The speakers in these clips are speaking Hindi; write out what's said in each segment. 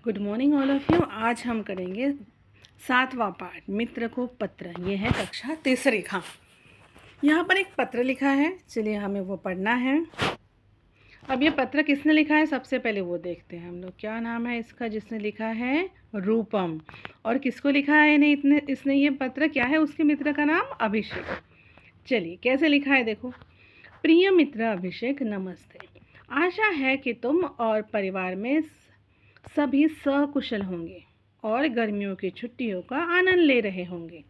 Good morning all of you. आज हम करेंगे 7वां पाठ, मित्र को पत्र। ये है कक्षा तीसरी का। यहाँ पर एक पत्र लिखा है, चलिए हमें वो पढ़ना है। अब ये पत्र किसने लिखा है सबसे पहले वो देखते हैं हम लोग। क्या नाम है इसका जिसने लिखा है? रूपम। और किसको लिखा है इसने ये पत्र? क्या है उसके मित्र का नाम? अभिषेक। चलिए कैसे लिखा है देखो। प्रिय मित्र अभिषेक, नमस्ते। आशा है कि तुम और परिवार में सभी सकुशल होंगे और गर्मियों की छुट्टियों का आनंद ले रहे होंगे।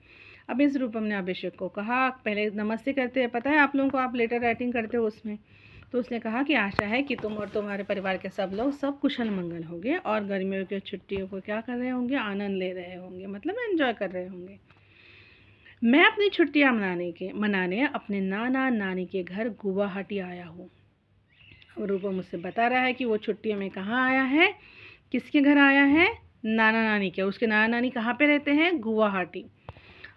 अब इस रूपम ने अभिषेक को कहा, पहले नमस्ते करते हैं, पता है आप लोगों को, आप लेटर राइटिंग करते हो उसमें, तो उसने कहा कि आशा है कि तुम और तुम्हारे परिवार के सब लोग सब कुशल मंगल होंगे और गर्मियों की छुट्टियों को क्या कर रहे होंगे? आनंद ले रहे होंगे, मतलब एंजॉय कर रहे होंगे। मैं अपनी छुट्टियां मनाने अपने नाना नानी के घर गुवाहाटी आया हूँ। रूपम मुझसे बता रहा है कि वो छुट्टियों में कहाँ आया है, किसके घर आया है? नाना नानी के। उसके नाना नानी कहाँ पे रहते हैं? गुवाहाटी।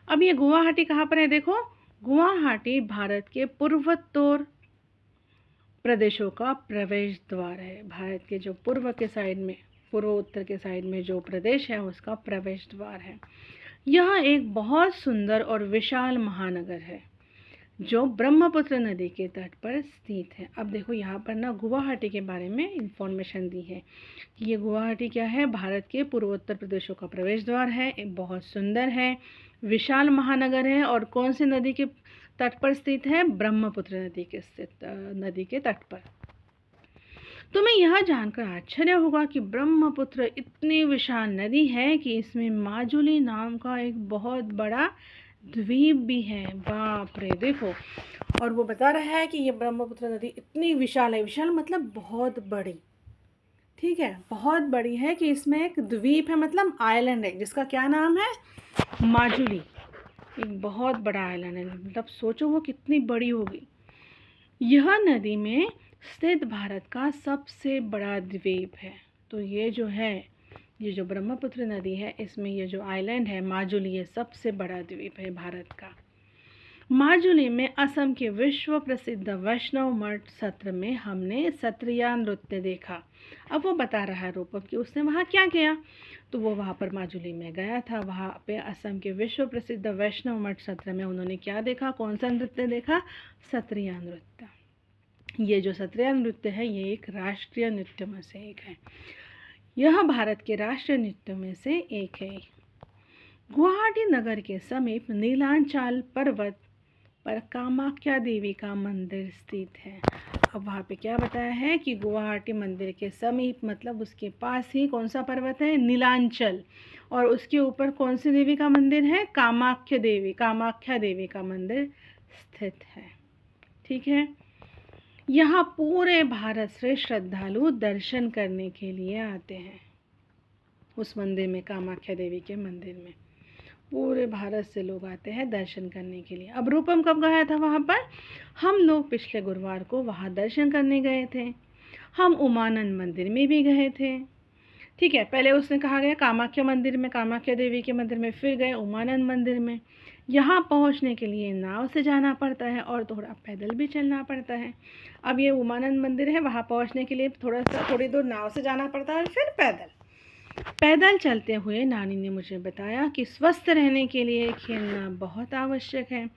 अब ये गुवाहाटी कहाँ पर है देखो। गुवाहाटी भारत के पूर्वोत्तर प्रदेशों का प्रवेश द्वार है। भारत के जो पूर्वोत्तर के साइड में जो प्रदेश है उसका प्रवेश द्वार है। यह एक बहुत सुंदर और विशाल महानगर है जो ब्रह्मपुत्र नदी के तट पर स्थित है। अब देखो यहाँ पर ना गुवाहाटी के बारे में इंफॉर्मेशन दी है कि ये गुवाहाटी क्या है? भारत के पूर्वोत्तर प्रदेशों का प्रवेश द्वार है, एक बहुत सुंदर है, विशाल महानगर है और कौन सी नदी के तट पर स्थित है? ब्रह्मपुत्र नदी के तट पर। तुम्हें यह जानकर आश्चर्य होगा कि ब्रह्मपुत्र इतनी विशाल नदी है कि इसमें माजुली नाम का एक बहुत बड़ा द्वीप भी है। बाप रे, देखो। और वो बता रहा है कि ये ब्रह्मपुत्र नदी इतनी विशाल है, विशाल मतलब बहुत बड़ी, ठीक है, बहुत बड़ी है कि इसमें एक द्वीप है, मतलब आइलैंड है, जिसका क्या नाम है? माजुली। एक बहुत बड़ा आइलैंड है, मतलब सोचो वो कितनी बड़ी होगी। यह नदी में स्थित भारत का सबसे बड़ा द्वीप है। तो ये जो ब्रह्मपुत्र नदी है, इसमें ये जो आइलैंड है माजुली, ये सबसे बड़ा द्वीप है भारत का। माजुली में असम के विश्व प्रसिद्ध वैष्णव मठ सत्र में हमने सत्रिया नृत्य देखा। अब वो बता रहा है रूपम कि उसने वहाँ क्या किया। तो वो वहाँ पर माजुली में गया था, वहाँ पे असम के विश्व प्रसिद्ध वैष्णव मठ सत्र में उन्होंने क्या देखा? कौन सा नृत्य देखा? सत्रिया नृत्य। ये जो सत्रिया नृत्य है ये एक राष्ट्रीय नृत्य में से एक है। यह भारत के राष्ट्रीय नृत्यों में से एक है। गुवाहाटी नगर के समीप नीलांचल पर्वत पर कामाख्या देवी का मंदिर स्थित है। अब वहाँ पे क्या बताया है कि गुवाहाटी मंदिर के समीप, मतलब उसके पास ही कौन सा पर्वत है? नीलांचल। और उसके ऊपर कौन सी देवी का मंदिर है? कामाख्या देवी का मंदिर स्थित है। ठीक है। यहाँ पूरे भारत से श्रद्धालु दर्शन करने के लिए आते हैं। उस मंदिर में, कामाख्या देवी के मंदिर में पूरे भारत से लोग आते हैं दर्शन करने के लिए। अब रूपम कब गया था वहाँ पर? हम लोग पिछले गुरुवार को वहाँ दर्शन करने गए थे। हम उमानंद मंदिर में भी गए थे। ठीक है, पहले उसने कहा गया कामाख्या मंदिर में, कामाख्या देवी के मंदिर में, फिर गए उमानंद मंदिर में। यहाँ पहुँचने के लिए नाव से जाना पड़ता है और थोड़ा पैदल भी चलना पड़ता है। अब ये उमानंद मंदिर है, वहाँ पहुँचने के लिए थोड़ी दूर नाव से जाना पड़ता है, फिर पैदल चलते हुए नानी ने मुझे बताया कि स्वस्थ रहने के लिए खेलना बहुत आवश्यक है।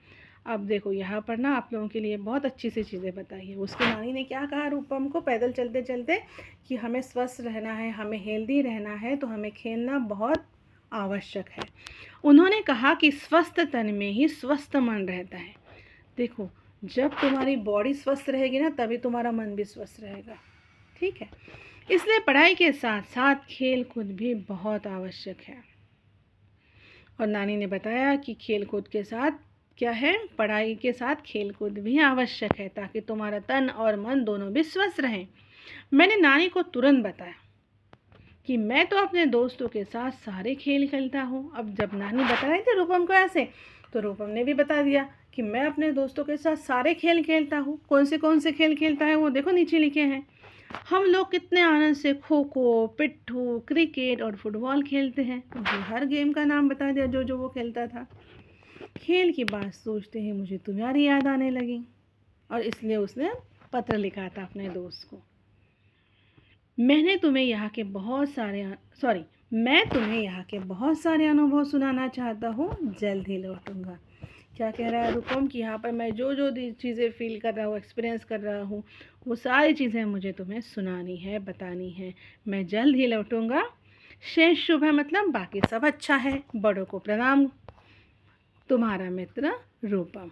अब देखो यहाँ पर ना आप लोगों के लिए बहुत अच्छी सी चीज़ें बताई है। उसके नानी ने क्या कहा रूपम को पैदल चलते चलते कि हमें स्वस्थ रहना है, हमें हेल्दी रहना है, तो हमें खेलना बहुत आवश्यक है। उन्होंने कहा कि स्वस्थ तन में ही स्वस्थ मन रहता है। देखो, जब तुम्हारी बॉडी स्वस्थ रहेगी ना, तभी तुम्हारा मन भी स्वस्थ रहेगा। ठीक है, इसलिए पढ़ाई के साथ साथ खेल कूद भी बहुत आवश्यक है। और नानी ने बताया कि खेल कूद के साथ क्या है? पढ़ाई के साथ खेल कूद भी आवश्यक है, ताकि तुम्हारा तन और मन दोनों भी स्वस्थ रहें। मैंने नानी को तुरंत बताया कि मैं तो अपने दोस्तों के साथ सारे खेल खेलता हूँ। अब जब नानी बता रही थी रूपम को ऐसे, तो रूपम ने भी बता दिया कि मैं अपने दोस्तों के साथ सारे खेल खेलता हूँ। कौन से खेल खेलता है वो देखो नीचे लिखे हैं। हम लोग कितने आनंद से खो खो, पिट्ठू, क्रिकेट और फुटबॉल खेलते हैं। मुझे हर गेम का नाम बता दिया जो वो खेलता था। खेल की बात सोचते ही मुझे तुम्हारी याद आने लगी और इसलिए उसने पत्र लिखा था अपने दोस्त को। मैं तुम्हें यहाँ के बहुत सारे अनुभव सुनाना चाहता हूँ, जल्द ही लौटूंगा। क्या कह रहा है रुपम कि यहाँ पर मैं जो जो चीज़ें फील कर रहा हूँ, एक्सपीरियंस कर रहा हूँ, वो सारी चीज़ें मुझे तुम्हें सुनानी है, बतानी है। मैं जल्द ही लौटूंगा। शेष शुभ है मतलब बाकी सब अच्छा है। बड़ों को प्रणाम। तुम्हारा मित्र रूपम।